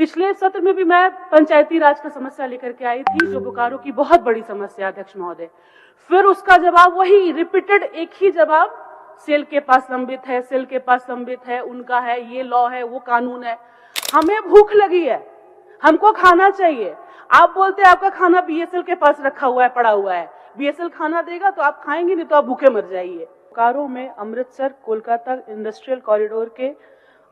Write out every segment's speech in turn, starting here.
पिछले सत्र में भी मैं पंचायती राज का समस्या लेकर के आई थी, जो बोकारो की बहुत बड़ी समस्या, अध्यक्ष महोदय। फिर उसका जवाब वही रिपीटेड, एक ही जवाब, सेल के पास लंबित है, सेल के पास लंबित है, उनका है, ये लॉ है, वो कानून है। हमें भूख लगी है, हमको खाना चाहिए। आप बोलते हैं आपका खाना बीएसएल के पास रखा हुआ है, पड़ा हुआ है, बीएसएल खाना देगा तो आप खाएंगे, नहीं तो आप भूखे मर जाइए। बोकारो में अमृतसर कोलकाता इंडस्ट्रियल कॉरिडोर के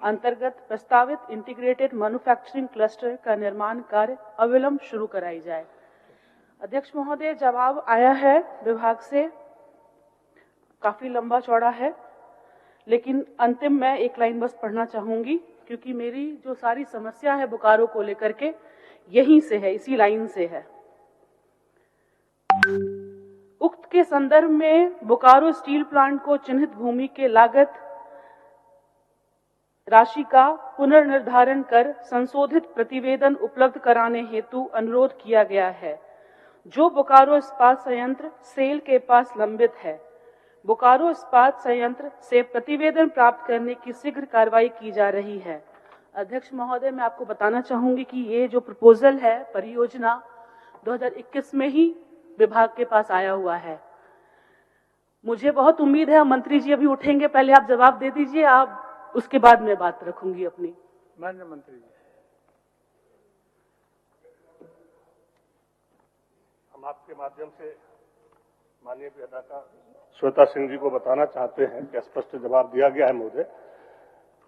अंतर्गत प्रस्तावित इंटीग्रेटेड मैन्युफैक्चरिंग क्लस्टर का निर्माण कार्य अविलंब शुरू कराई जाए। अध्यक्ष महोदय, जवाब आया है विभाग से, काफी लंबा चौड़ा है, लेकिन अंतिम मैं एक लाइन बस पढ़ना चाहूंगी, क्योंकि मेरी जो सारी समस्या है बोकारो को लेकर के यहीं से है, इसी लाइन से है। उक्त के संदर्भ में बोकारो स्टील प्लांट को चिन्हित भूमि के लागत राशि का पुनर्निर्धारण कर संशोधित प्रतिवेदन उपलब्ध कराने हेतु अनुरोध किया गया है, जो बोकारो इस्पात संयंत्र सेल के पास लंबित है। बोकारो इस्पात संयंत्र से प्रतिवेदन प्राप्त करने की शीघ्र कार्रवाई की जा रही है। अध्यक्ष महोदय, मैं आपको बताना चाहूंगी कि ये जो प्रपोजल है, परियोजना 2021 में ही विभाग के पास आया हुआ है। मुझे बहुत उम्मीद है मंत्री जी अभी उठेंगे, पहले आप जवाब दे दीजिए, आप उसके बाद मैं बात रखूंगी अपनी। माननीय मंत्री जी, हम आपके माध्यम से माननीय विधायिका श्वेता सिंह जी को बताना चाहते हैं कि स्पष्ट जवाब दिया गया है महोदय,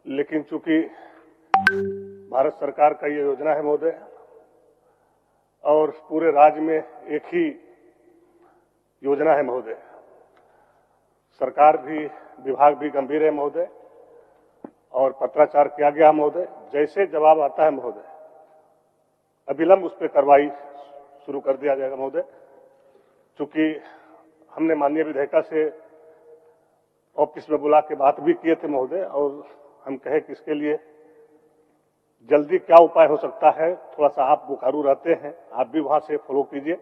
लेकिन चूंकि भारत सरकार का ये योजना है महोदय और पूरे राज्य में एक ही योजना है महोदय, सरकार भी, विभाग भी गंभीर है महोदय और पत्राचार किया गया महोदय। जैसे जवाब आता है महोदय अविलंब उस पर कार्रवाई शुरू कर दिया जाएगा महोदय। चूंकि हमने माननीय विधायिका से ऑफिस में बुला के बात भी किए थे महोदय, और हम कहे कि इसके लिए जल्दी क्या उपाय हो सकता है, थोड़ा सा आप बोकारो रहते हैं, आप भी वहां से फॉलो कीजिए,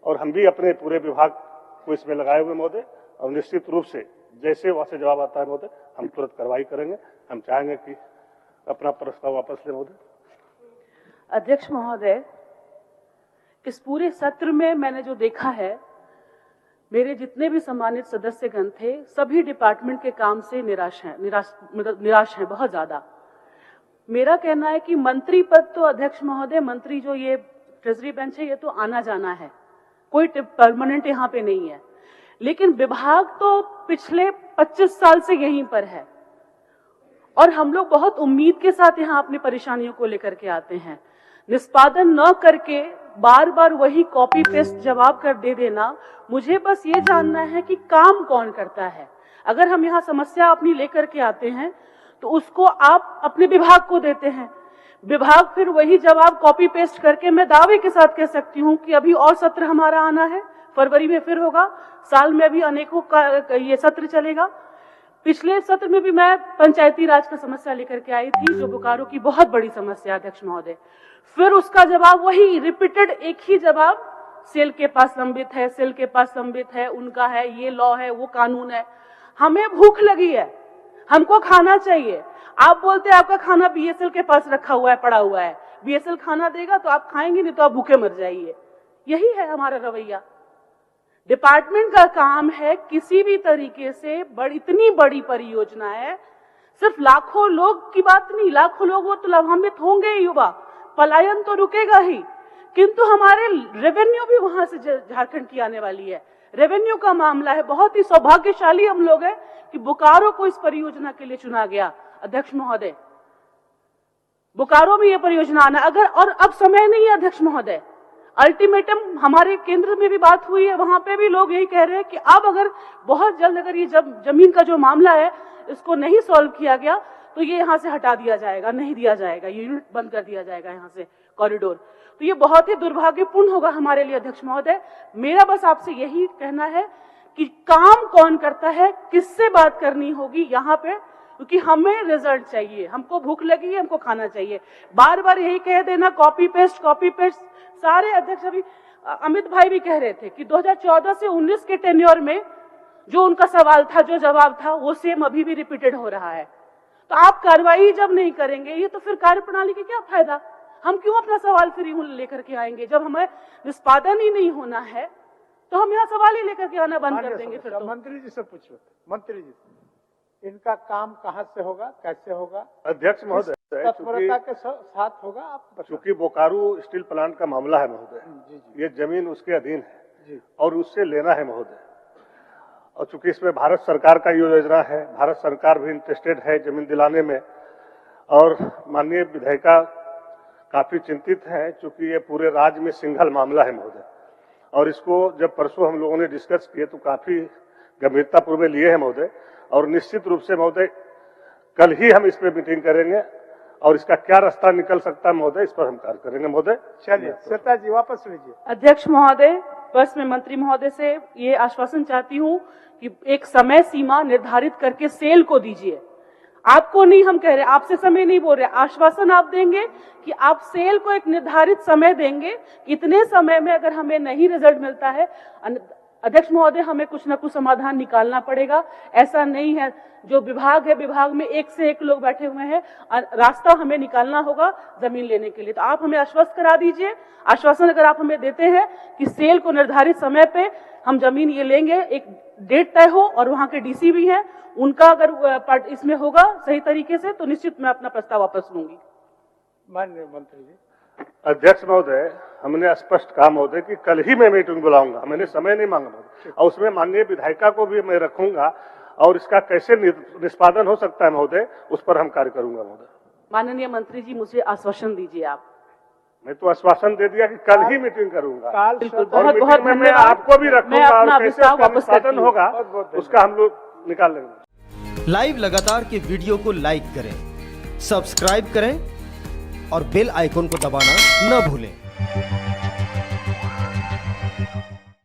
और हम भी अपने पूरे विभाग को इसमें लगाए हुए महोदय, और निश्चित रूप से जैसे वहां से जवाब आता है महोदय हम तुरंत कार्रवाई करेंगे। हम चाहेंगे कि अपना प्रस्ताव वापस लें महोदय। अध्यक्ष महोदय, इस पूरे सत्र में मैंने जो देखा है, मेरे जितने भी सम्मानित सदस्यगण थे, सभी डिपार्टमेंट के काम से निराश हैं बहुत ज्यादा। मेरा कहना है कि मंत्री पद तो अध्यक्ष महोदय, मंत्री जो ये ट्रेजरी बेंच है, ये तो आना जाना है, कोई परमानेंट यहाँ पे नहीं है, लेकिन विभाग तो पिछले 25 साल से यहीं पर है और हम लोग बहुत उम्मीद के साथ यहाँ अपनी परेशानियों को लेकर के आते हैं। निष्पादन न करके बार बार वही कॉपी पेस्ट जवाब कर दे देना, मुझे बस ये जानना है कि काम कौन करता है। अगर हम यहाँ समस्या अपनी लेकर के आते हैं तो उसको आप अपने विभाग को देते हैं, विभाग फिर वही जवाब कॉपी पेस्ट करके, मैं दावे के साथ कह सकती हूँ कि अभी और सत्र हमारा आना है, फरवरी में फिर होगा, साल में अभी अनेकों का ये सत्र चलेगा। पिछले सत्र में भी मैं पंचायती राज का समस्या लेकर के आई थी, जो बोकारो की बहुत बड़ी समस्या, अध्यक्ष महोदय। फिर उसका जवाब वही रिपीटेड, एक ही जवाब, सेल के पास लंबित है, सेल के पास लंबित है, उनका है, ये लॉ है, वो कानून है। हमें भूख लगी है, हमको खाना चाहिए। आप बोलते हैं आपका खाना बीएसएल के पास रखा हुआ है, पड़ा हुआ है, बीएसएल खाना देगा तो आप खाएंगे, नहीं तो आप भूखे मर जाइए। यही है हमारा रवैया। डिपार्टमेंट का काम है किसी भी तरीके से इतनी बड़ी परियोजना है, सिर्फ लाखों लोग की बात नहीं, लाखों लोग वो तो लाभान्वित होंगे, युवा पलायन तो रुकेगा ही, किंतु हमारे रेवेन्यू भी वहां से झारखंड की आने वाली है। रेवेन्यू का मामला है, बहुत ही सौभाग्यशाली हम लोग हैं कि बोकारो को इस परियोजना के लिए चुना गया। अध्यक्ष महोदय, बोकारो में यह परियोजना आना, अगर और अब समय नहीं है अध्यक्ष महोदय, अल्टीमेटम हमारे केंद्र में भी बात हुई है, वहां पे भी लोग यही कह रहे हैं कि अब अगर बहुत जल्द अगर ये जमीन का जो मामला है इसको नहीं सॉल्व किया गया तो ये यहाँ से हटा दिया जाएगा, नहीं दिया जाएगा, ये यूनिट बंद कर दिया जाएगा यहाँ से, कॉरिडोर। तो ये बहुत ही दुर्भाग्यपूर्ण होगा हमारे लिए अध्यक्ष महोदय। मेरा बस आपसे यही कहना है कि काम कौन करता है, किससे बात करनी होगी यहाँ पे, क्योंकि हमें रिजल्ट चाहिए, हमको भूख लगी है, हमको खाना चाहिए। बार बार यही कह देना कॉपी पेस्ट, सारे अध्यक्ष, अभी अमित भाई भी कह रहे थे कि 2014 से 19 के टेन्योर में जो उनका सवाल था, जो जवाब था, वो सेम अभी भी रिपीटेड हो रहा है। तो आप कार्रवाई जब नहीं करेंगे, ये तो फिर कार्यप्रणाली की क्या फायदा। हम क्यों अपना सवाल फिर यूं लेकर के आएंगे? जब हमें निष्पादन ही नहीं होना है तो हम यहाँ सवाल ही लेकर के आना बंद कर देंगे फिर तो। मंत्री जी से पूछो, मंत्री जी से इनका काम कहाँ से होगा, कैसे होगा? अध्यक्ष महोदय, तत्परता के साथ होगा, आप चूंकि बोकारो स्टील प्लांट का मामला है महोदय, जी ये जमीन उसके अधीन है जी और उससे लेना है महोदय। और चूंकि इसमें भारत सरकार का योजना है, भारत सरकार भी इंटरेस्टेड है जमीन दिलाने में, और माननीय विधायिका काफी चिंतित है चूंकि ये पूरे राज्य में सिंगल मामला है महोदय। और इसको जब परसों हम लोगों ने डिस्कस किए तो काफी गंभीरता पूर्वक लिए हैं महोदय, और निश्चित रूप से महोदय कल ही हम इस पर मीटिंग करेंगे और इसका क्या रास्ता निकल सकता है महोदय, इस पर हम कार्य करेंगे महोदय। चलिए श्वेता जी वापस लीजिए। अध्यक्ष महोदय, बस मैं मंत्री महोदय से ये आश्वासन चाहती हूँ कि एक समय सीमा निर्धारित करके सेल को दीजिए। आपको नहीं हम कह रहे, आपसे समय नहीं बोल रहे, आश्वासन आप देंगे कि आप सेल को एक निर्धारित समय देंगे। इतने समय में अगर हमें नहीं रिजल्ट मिलता है अध्यक्ष महोदय, हमें कुछ ना कुछ समाधान निकालना पड़ेगा। ऐसा नहीं है, जो विभाग है विभाग में एक से एक लोग बैठे हुए हैं, रास्ता हमें निकालना होगा जमीन लेने के लिए। तो आप हमें आश्वस्त करा दीजिए, आश्वासन अगर आप हमें देते हैं कि सेल को निर्धारित समय पे हम जमीन ये लेंगे, एक डेट तय हो और वहां के डीसी भी हैं, उनका अगर इसमें होगा सही तरीके से तो निश्चित मैं अपना प्रस्ताव वापस लूंगी। माननीय मंत्री जी। अध्यक्ष महोदय, हमने स्पष्ट कहा महोदय कि कल ही मैं मीटिंग बुलाऊंगा, मैंने समय नहीं मांगा महोदय, और उसमें माननीय विधायिका को भी मैं रखूंगा और इसका कैसे निष्पादन हो सकता है महोदय, उस पर हम कार्य करूंगा महोदय। माननीय मंत्री जी, मुझे आश्वासन दीजिए आप। मैं तो आश्वासन दे दिया कि कल ही मीटिंग करूंगा, बिल्कुल, और बहुत बहुत मीटिंग में मैं धन्यवाद। आपको भी मैं रखूंगा अपना और कैसे प्रस्ताव उसका वापस करती निष्पादन हूँ। होगा बहुत बहुत उसका हम लोग निकाल लेंगे। लाइव लगातार के वीडियो को लाइक करें, सब्सक्राइब करें और बेल आइकन को दबाना न भूलें।